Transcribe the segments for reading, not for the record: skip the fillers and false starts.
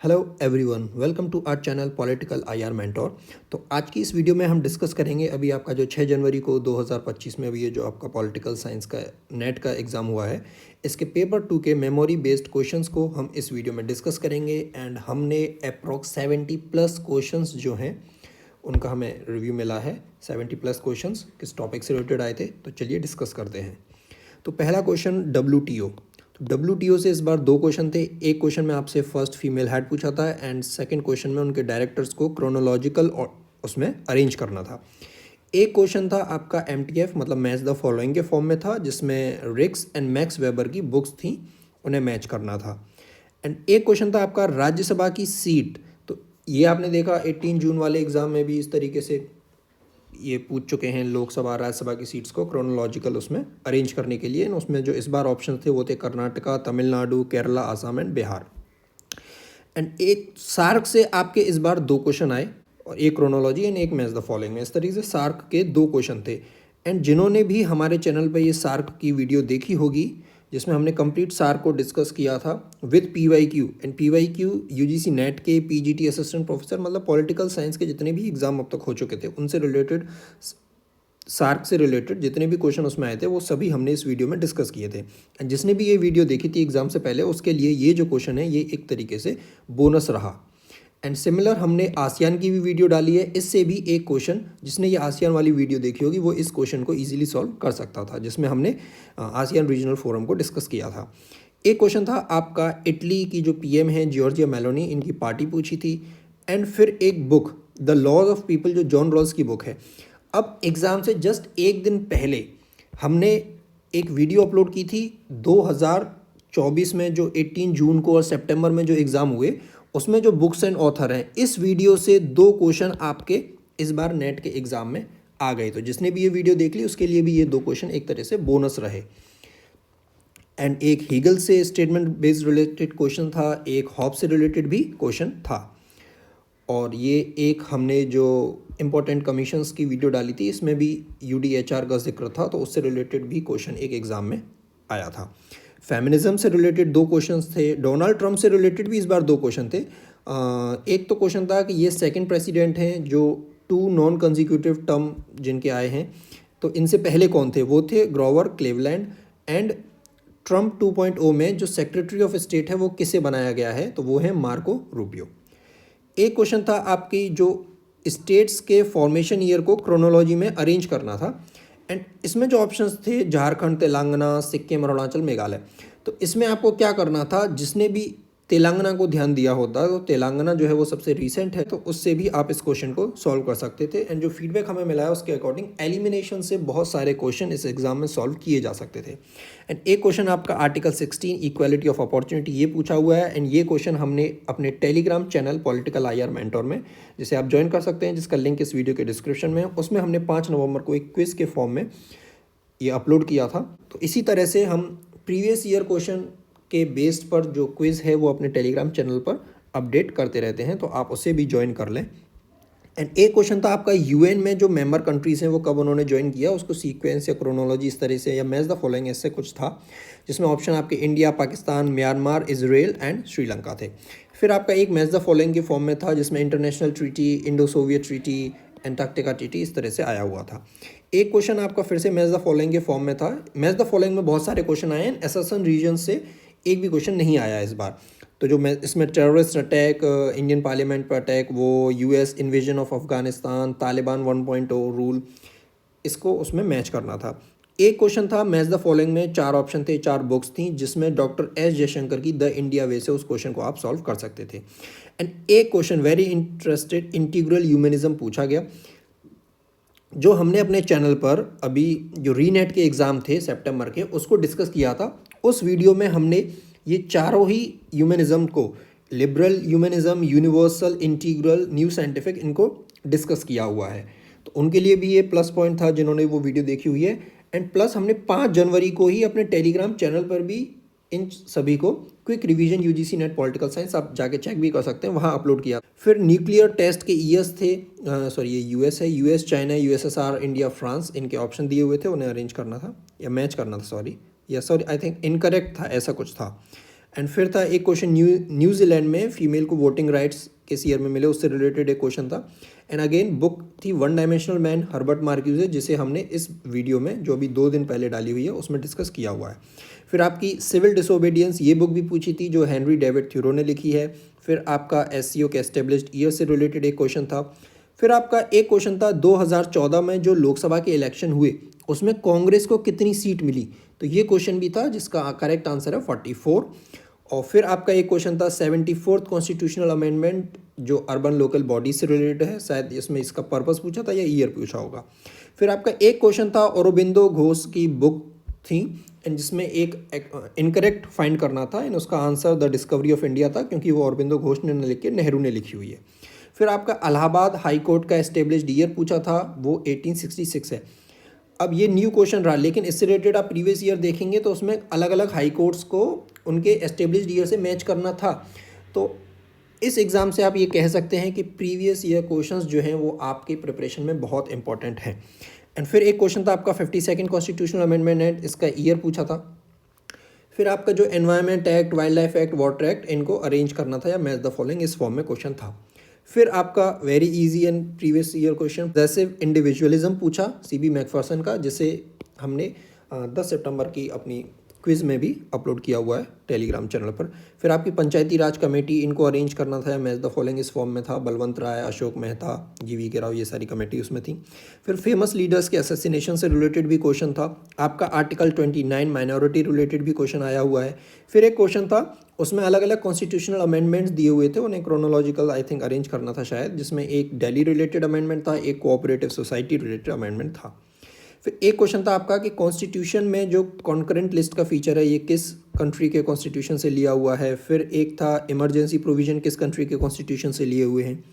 Hello everyone, welcome to our channel political IR mentor. तो आज की इस वीडियो में हम डिस्कस करेंगे अभी आपका जो 6 जनवरी को 2025 में अभी ये जो आपका पॉलिटिकल साइंस का नेट का एग्ज़ाम हुआ है, इसके पेपर 2 के मेमोरी बेस्ड क्वेश्चंस को हम इस वीडियो में डिस्कस करेंगे। एंड हमने अप्रॉक्स 70 प्लस क्वेश्चंस जो हैं उनका हमें रिव्यू मिला है। 70 प्लस क्वेश्चंस किस टॉपिक से रिलेटेड आए थे, तो चलिए डिस्कस करते हैं। तो पहला क्वेश्चन WTO से इस बार 2 क्वेश्चन थे। एक क्वेश्चन में आपसे फर्स्ट फीमेल हेड पूछा था एंड सेकंड क्वेश्चन में उनके डायरेक्टर्स को क्रोनोलॉजिकल और उसमें अरेंज करना था। एक क्वेश्चन था आपका MTF मतलब मैच द फॉलोइंग के फॉर्म में था, जिसमें रिक्स एंड मैक्स वेबर की बुक्स थी, उन्हें मैच करना था। एंड एक क्वेश्चन था आपका राज्यसभा की सीट। तो ये आपने देखा 18 जून वाले एग्जाम में भी इस तरीके से ये पूछ चुके हैं लोकसभा राज्यसभा की सीट्स को क्रोनोलॉजिकल उसमें अरेंज करने के लिए। उसमें जो इस बार ऑप्शन थे वो थे कर्नाटका, तमिलनाडु, केरला, आसाम एंड बिहार। एंड एक सार्क से आपके इस बार 2 क्वेश्चन आए और एक क्रोनोलॉजी एंड एक मैच द फॉलोइंग में। इस तरीके से सार्क के 2 क्वेश्चन थे। एंड जिन्होंने भी हमारे चैनल पर ये सार्क की वीडियो देखी होगी, जिसमें हमने कंप्लीट सार्क को डिस्कस किया था with PYQ। And PYQ UGC net के PGT असिस्टेंट प्रोफेसर मतलब पॉलिटिकल साइंस के जितने भी एग्जाम अब तक हो चुके थे उनसे रिलेटेड, सार्क से रिलेटेड जितने भी क्वेश्चन उसमें आए थे वो सभी हमने इस वीडियो में डिस्कस किए थे। एंड जिसने भी ये वीडियो देखी थी एग्जाम से पहले, उसके लिए ये जो क्वेश्चन है ये एक तरीके से बोनस रहा। एंड सिमिलर हमने आसियान की भी वीडियो डाली है। इससे भी एक क्वेश्चन, जिसने ये आसियान वाली वीडियो देखी होगी वो इस क्वेश्चन को इजीली सॉल्व कर सकता था, जिसमें हमने आसियान रीजनल फोरम को डिस्कस किया था। एक क्वेश्चन था आपका इटली की जो PM है जॉर्जिया मेलोनी, इनकी पार्टी पूछी थी। एंड फिर एक book the laws of people जो जॉन रॉल्स की बुक है। अब एग्ज़ाम से जस्ट एक दिन पहले हमने एक वीडियो अपलोड की थी 2024 में, जो 18 जून को और सितंबर में जो एग्ज़ाम हुए उसमें जो बुक्स एंड ऑथर हैं, इस वीडियो से 2 क्वेश्चन आपके इस बार नेट के एग्ज़ाम में आ गए। तो जिसने भी ये वीडियो देख ली उसके लिए भी ये 2 क्वेश्चन एक तरह से बोनस रहे। एंड एक हीगल से स्टेटमेंट बेस्ड रिलेटेड क्वेश्चन था, एक हॉब से रिलेटेड भी क्वेश्चन था। और ये एक हमने जो इम्पोर्टेंट कमीशंस की वीडियो डाली थी, इसमें भी UDHR का जिक्र था, तो उससे रिलेटेड भी क्वेश्चन एक एग्ज़ाम में आया था। फेमिनिज्म से रिलेटेड 2 क्वेश्चंस थे। डोनाल्ड ट्रंप से रिलेटेड भी इस बार 2 क्वेश्चन थे। एक तो क्वेश्चन था कि ये सेकंड प्रेसिडेंट हैं जो 2 नॉन कंजिक्यूटिव टर्म जिनके आए हैं, तो इनसे पहले कौन थे? वो थे ग्रोवर क्लीवलैंड। एंड ट्रंप 2.0 में जो सेक्रेटरी ऑफ स्टेट है वो किसे बनाया गया है? तो वो है मार्को रूबियो। एक क्वेश्चन था आपकी जो स्टेट्स के फॉर्मेशन ईयर को क्रोनोलॉजी में अरेंज करना था। एंड इसमें जो ऑप्शंस थे झारखंड, तेलंगाना, सिक्किम, अरुणाचल, मेघालय। तो इसमें आपको क्या करना था, जिसने भी तेलंगाना को ध्यान दिया होता, तो तेलंगाना जो है वो सबसे रीसेंट है, तो उससे भी आप इस क्वेश्चन को सॉल्व कर सकते थे। एंड जो फीडबैक हमें मिला है उसके अकॉर्डिंग एलिमिनेशन से बहुत सारे क्वेश्चन इस एग्जाम में सॉल्व किए जा सकते थे। एंड एक क्वेश्चन आपका आर्टिकल 16 इक्वालिटी ऑफ अपॉर्चुनिटी ये पूछा हुआ है। एंड ये क्वेश्चन हमने अपने Telegram channel political IR mentor में, जिसे आप ज्वाइन कर सकते हैं, जिसका लिंक इस वीडियो के डिस्क्रिप्शन में है, उसमें हमने 5 नवंबर को एक क्विज के फॉर्म में ये अपलोड किया था। तो इसी तरह से हम प्रीवियस ईयर क्वेश्चन के बेस्ड पर जो क्विज़ है वो अपने टेलीग्राम चैनल पर अपडेट करते रहते हैं, तो आप उसे भी ज्वाइन कर लें। एंड एक क्वेश्चन था आपका UN में जो मेंबर कंट्रीज़ हैं वो कब उन्होंने ज्वाइन किया, उसको सीक्वेंस या क्रोनोलॉजी इस तरह से या मैच द फॉलोइंग ऐसे कुछ था, जिसमें ऑप्शन आपके India, Pakistan, Myanmar, Israel and Sri Lanka थे। फिर आपका एक मैच द फॉलोइंग के फॉर्म में था, जिसमें international treaty, Indo Soviet treaty, Antarctica treaty इस तरह से आया हुआ था। एक क्वेश्चन आपका फिर से मैच द फॉलोइंग के फॉर्म में था। मैच द फॉलोइंग में बहुत सारे क्वेश्चन आए हैं, एसेशन रीजन से एक भी क्वेश्चन नहीं आया इस बार। तो जो मैं इसमें टेररिस्ट अटैक, इंडियन पार्लियामेंट पर अटैक, वो US invasion of Afghanistan, Taliban 1.0 rule, इसको उसमें मैच करना था। एक क्वेश्चन था मैच द फॉलोइंग में, 4 ऑप्शन थे, 4 बुक्स थी, जिसमें डॉक्टर S जयशंकर की द इंडिया वे से उस क्वेश्चन को आप सॉल्व कर सकते थे। एंड एक question very interested integral humanism पूछा गया, जो हमने अपने चैनल पर अभी जो रीनेट के एग्ज़ाम थे सितंबर के, उसको डिस्कस किया था। उस वीडियो में हमने ये चारों ही ह्यूमनिज्म को, liberal humanism, universal, integral, new scientific, इनको डिस्कस किया हुआ है। तो उनके लिए भी ये प्लस पॉइंट था जिन्होंने वो वीडियो देखी हुई है। एंड प्लस हमने 5 जनवरी को ही अपने टेलीग्राम चैनल पर भी इन सभी को quick revision UGC net political science, आप जाके चेक भी कर सकते हैं, वहाँ अपलोड किया। फिर न्यूक्लियर टेस्ट के ईयर्स थे, सॉरी ये US है, US, China, USSR, India, France, इनके ऑप्शन दिए हुए थे, उन्हें अरेंज करना था या मैच करना था, सॉरी आई थिंक इनकरेक्ट था, ऐसा कुछ था। एंड फिर था एक क्वेश्चन न्यूजीलैंड में फीमेल को वोटिंग राइट्स किस ईयर में मिले, उससे रिलेटेड एक क्वेश्चन था। एंड अगेन बुक थी one dimensional man Herbert Marquess, जिसे हमने इस वीडियो में जो अभी 2 दिन पहले डाली हुई है उसमें डिस्कस किया हुआ है। फिर आपकी सिविल डिसोबीडियंस, ये बुक भी पूछी थी जो हेनरी डेविड थ्योरो ने लिखी है। फिर आपका एससीओ के एस्टेब्लिश्ड ईयर से रिलेटेड एक क्वेश्चन था। फिर आपका एक क्वेश्चन था 2014 में जो लोकसभा के इलेक्शन हुए उसमें कांग्रेस को कितनी सीट मिली, तो ये क्वेश्चन भी था जिसका करेक्ट आंसर है 44। और फिर आपका एक क्वेश्चन था 74th कॉन्स्टिट्यूशनल अमेंडमेंट जो अर्बन लोकल बॉडी से रिलेटेड है, शायद इसमें इसका पर्पस पूछा था या ईयर पूछा होगा। फिर आपका एक क्वेश्चन था औरोबिंदो घोष की बुक थी एंड जिसमें एक इनकरेक्ट फाइंड करना था एंड उसका answer the discovery of India था, क्योंकि वो औरोबिंदो घोष ने लिख के नेहरू ने लिखी हुई है। फिर आपका इलाहाबाद हाई कोर्ट का एस्टेब्लिश्ड ईयर पूछा था, वो 1866 है। अब ये न्यू क्वेश्चन रहा, लेकिन इससे रिलेटेड आप प्रीवियस ईयर देखेंगे तो उसमें अलग अलग हाई कोर्ट्स को उनके एस्टेब्लिश्ड ईयर से मैच करना था। तो इस एग्ज़ाम से आप ये कह सकते हैं कि प्रीवियस ईयर क्वेश्चंस जो हैं वो आपके प्रिपरेशन में बहुत इंपॉर्टेंट हैं। एंड फिर एक क्वेश्चन था आपका 52nd कॉन्स्टिट्यूशनल अमेंडमेंट एक्ट, इसका ईयर पूछा था। फिर आपका जो environment act, wild life act, water act, इनको अरेंज करना था या मैच द फॉलोइंग, इस फॉर्म में क्वेश्चन था। फिर आपका very easy and previous year question possessive individualism पूछा सीबी मैकफर्सन का, जिसे हमने 10 सितंबर की अपनी क्विज़ में भी अपलोड किया हुआ है टेलीग्राम चैनल पर। फिर आपकी पंचायती राज कमेटी, इनको अरेंज करना था, मैच द फॉलोइंग इस फॉर्म में था। बलवंत राय, अशोक मेहता, जीवी के राव, ये सारी कमेटी उसमें थी। फिर फेमस लीडर्स के असैसिनेशन से रिलेटेड भी क्वेश्चन था। आपका आर्टिकल 29 माइनॉरिटी रिलेटेड भी क्वेश्चन आया हुआ है। फिर एक क्वेश्चन था, उसमें अलग अलग कॉन्स्टिट्यूशनल अमेंडमेंट्स दिए हुए थे, उन्हें क्रोनोलॉजिकल आई थिंक अरेंज करना था शायद, जिसमें एक दिल्ली रिलेटेड अमेंडमेंट था, एक कोऑपरेटिव सोसाइटी रिलेटेड अमेंडमेंट था। फिर एक क्वेश्चन था आपका कि कॉन्स्टिट्यूशन में जो कॉन्करेंट लिस्ट का फीचर है ये किस कंट्री के कॉन्स्टिट्यूशन से लिया हुआ है। फिर एक था इमरजेंसी प्रोविजन किस कंट्री के कॉन्स्टिट्यूशन से लिए हुए हैं।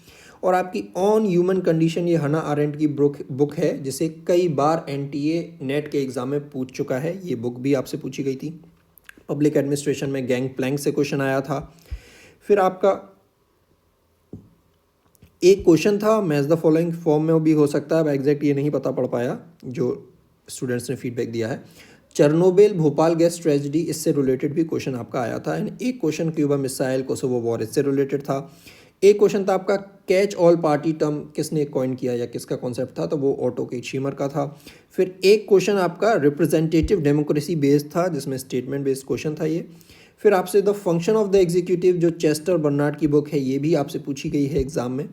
और आपकी ऑन ह्यूमन कंडीशन, ये हना आरेंट की बुक है, जिसे कई बार एनटीए नेट के एग्जाम में पूछ चुका है। ये बुक भी आपसे पूछी गई थी। पब्लिक एडमिनिस्ट्रेशन में गैंग प्लैंक से क्वेश्चन आया था। फिर आपका एक क्वेश्चन था मैच द फॉलोइंग फॉर्म में भी हो सकता है, अब एग्जैक्ट ये नहीं पता पड़ पाया जो स्टूडेंट्स ने फीडबैक दिया है। चेरनोबिल भोपाल गैस ट्रेजिडी, इससे रिलेटेड भी क्वेश्चन आपका आया था। एंड एक question Cuba missile Kosovo war, इससे रिलेटेड था। एक क्वेश्चन था आपका कैच ऑल पार्टी टर्म किसने कॉइन किया या किसका कॉन्सेप्ट था, तो वो ऑटो के शीमर का था। फिर एक क्वेश्चन आपका रिप्रेजेंटेटिव डेमोक्रेसी बेस्ड था, जिसमें स्टेटमेंट बेस्ड क्वेश्चन था ये। फिर आपसे the function of the executive जो चेस्टर बर्नार्ड की बुक है, ये भी आपसे पूछी गई है एग्जाम में।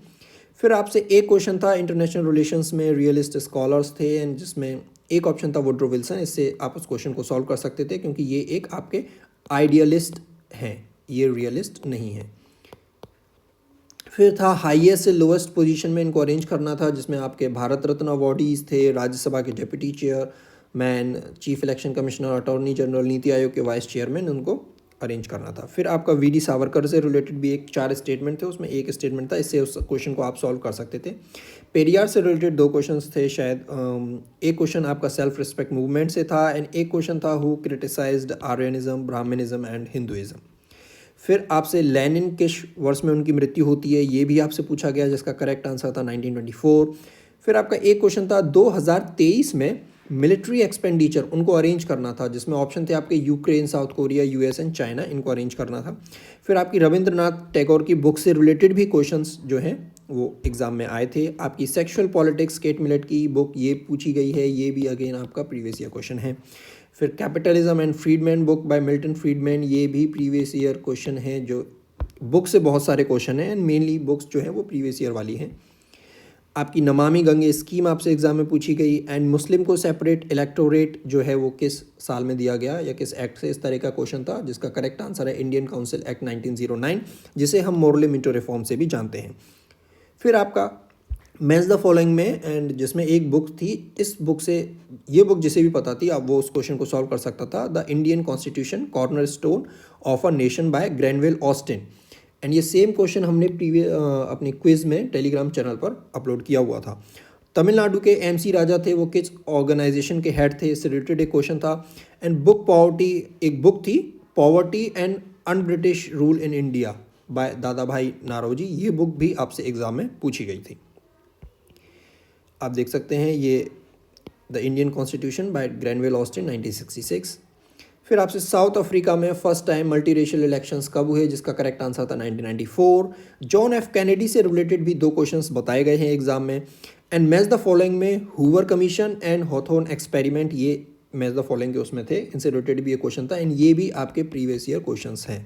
फिर आपसे एक क्वेश्चन था इंटरनेशनल रिलेशंस में रियलिस्ट स्कॉलर्स थे, एंड जिसमें एक ऑप्शन था वुड्रो विल्सन, इससे आप उस क्वेश्चन को सॉल्व कर सकते थे क्योंकि ये एक आपके आइडियलिस्ट हैं, ये रियलिस्ट नहीं है। फिर था हाईएस्ट से लोवेस्ट पोजीशन में इनको अरेंज करना था, जिसमें आपके भारत रत्न अवॉर्डीज थे, राज्यसभा के deputy chairman, chief election commissioner, attorney general, NITI Aayog के वाइस चेयरमैन, उनको अरेंज करना था। फिर आपका वीडी सावरकर से रिलेटेड भी एक 4 स्टेटमेंट थे, उसमें एक स्टेटमेंट था, इससे उस क्वेश्चन को आप सॉल्व कर सकते थे। पेरियार से रिलेटेड 2 क्वेश्चंस थे शायद। एक क्वेश्चन आपका सेल्फ रिस्पेक्ट मूवमेंट से था एंड एक क्वेश्चन था who criticised Aryanism, Brahmanism and Hinduism. फिर आपसे लेनिन किस वर्ष में उनकी मृत्यु होती है, ये भी आपसे पूछा गया, जिसका करेक्ट आंसर था 1924। फिर आपका एक क्वेश्चन था 2023 में मिलिट्री एक्सपेंडिचर उनको अरेंज करना था, जिसमें ऑप्शन थे आपके Ukraine, south Korea, US and China, इनको अरेंज करना था। फिर आपकी रविंद्रनाथ टैगोर की बुक से रिलेटेड भी क्वेश्चंस जो हैं वो एग्जाम में आए थे। आपकी सेक्सुअल पॉलिटिक्स केट मिलेट की बुक ये पूछी गई है, ये भी अगेन आपका प्रीवियस ईयर क्वेश्चन है। फिर capitalism and Friedman book by Milton Friedman, ये भी प्रीवियस ईयर क्वेश्चन है। जो बुक से बहुत सारे क्वेश्चन हैं एंड मेनली बुक्स जो हैं वो प्रीवियस ईयर वाली हैं। आपकी नमामि गंगे स्कीम आपसे एग्जाम में पूछी गई एंड मुस्लिम को सेपरेट इलेक्टोरेट जो है वो किस साल में दिया गया या किस एक्ट से, इस तरह का क्वेश्चन था, जिसका करेक्ट आंसर है इंडियन काउंसिल एक्ट 1909, जिसे हम मोरले मिंटो रिफॉर्म से भी जानते हैं। फिर आपका मैच द फॉलोइंग में एंड जिसमें एक बुक थी, इस बुक से ये बुक जिसे भी पता थी अब वो उस क्वेश्चन को सॉल्व कर सकता था, the Indian constitution corner stone of a nation by Granville Austin. And ये सेम क्वेश्चन हमने अपनी क्विज में टेलीग्राम चैनल पर अपलोड किया हुआ था। तमिलनाडु के एमसी राजा थे, वो किस ऑर्गेनाइजेशन के हेड थे, इससे रिलेटेड एक क्वेश्चन था। एंड बुक पॉवर्टी, एक बुक थी poverty and un British rule in India by दादा भाई नारोजी, ये बुक भी आपसे एग्जाम में पूछी गई थी। आप देख सकते हैं ये the Indian constitution bye Granville Austin 1966। फिर आपसे साउथ अफ्रीका में फर्स्ट टाइम मल्टीरेशियल इलेक्शंस कब हुए, जिसका करेक्ट आंसर था 1994। जॉन एफ कैनेडी से रिलेटेड भी 2 क्वेश्चंस बताए गए हैं एग्जाम में। एंड मैच द फॉलोइंग में Hoover commission and Hawthorne experiment, ये मैच द फॉलोइंग के उसमें थे, इनसे रिलेटेड भी एक क्वेश्चन था एंड ये भी आपके प्रीवियस ईयर क्वेश्चंस हैं।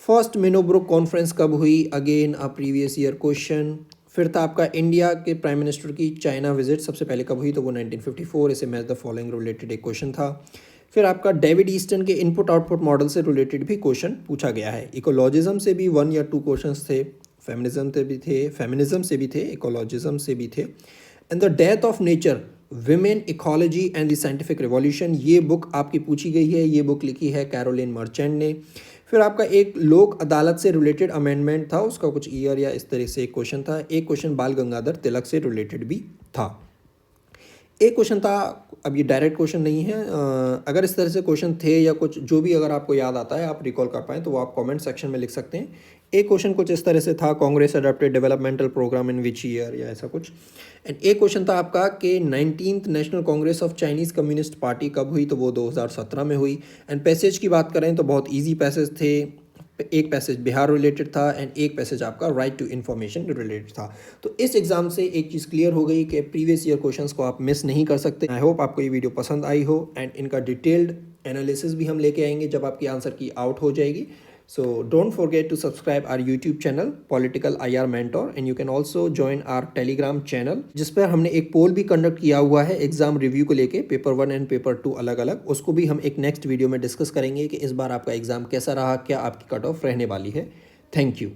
फर्स्ट मिनोब्रुक कॉन्फ्रेंस कब हुई, again a previous year question. फिर था आपका इंडिया के प्राइम मिनिस्टर की चाइना विजिट सबसे पहले कब हुई, तो वो 1954, इसे मैच द फॉलोइंग रिलेटेड एक क्वेश्चन था। फिर आपका डेविड ईस्टन के इनपुट आउटपुट मॉडल से रिलेटेड भी क्वेश्चन पूछा गया है। इकोलॉजिज्म से भी 1 या 2 क्वेश्चंस थे, फेमिनिज्म से भी थे, इकोलॉजिज्म से भी थे। And the death of nature, women ecology and the scientific revolution, ये बुक आपकी पूछी गई है। ये बुक लिखी है कैरोलिन मर्चेंट ने। फिर आपका एक लोक अदालत से रिलेटेड अमेंडमेंट था, उसका कुछ ईयर या इस तरह से एक क्वेश्चन था। एक क्वेश्चन बाल गंगाधर तिलक से रिलेटेड भी था। एक क्वेश्चन था, अब ये डायरेक्ट क्वेश्चन नहीं है, अगर इस तरह से क्वेश्चन थे या कुछ जो भी अगर आपको याद आता है आप रिकॉल कर पाएँ तो वो आप कमेंट सेक्शन में लिख सकते हैं। एक क्वेश्चन कुछ इस तरह से था, Congress adopted developmental program in which year, या ऐसा कुछ। एंड एक क्वेश्चन था आपका कि 19th national Congress of Chinese communist party कब हुई, तो वो 2017 में हुई। एंड पैसेज की बात करें तो बहुत ईजी पैसेज थे। एक पैसेज बिहार रिलेटेड था एंड एक पैसेज आपका राइट टू इन्फॉर्मेशन रिलेटेड था। तो इस एग्जाम से एक चीज़ क्लियर हो गई कि प्रीवियस ईयर क्वेश्चंस को आप मिस नहीं कर सकते। आई होप आपको ये वीडियो पसंद आई हो एंड इनका डिटेल्ड एनालिसिस भी हम लेके आएंगे जब आपकी आंसर की आउट हो जाएगी। So don't forget to subscribe our YouTube channel Political IR Mentor and you can also join our Telegram channel जिस पर हमने एक पोल भी कंडक्ट किया हुआ है एग्जाम रिव्यू को लेके, पेपर 1 एंड पेपर 2 अलग अलग। उसको भी हम एक नेक्स्ट वीडियो में डिस्कस करेंगे कि इस बार आपका एग्जाम कैसा रहा, क्या आपकी कट ऑफ रहने वाली है। Thank you.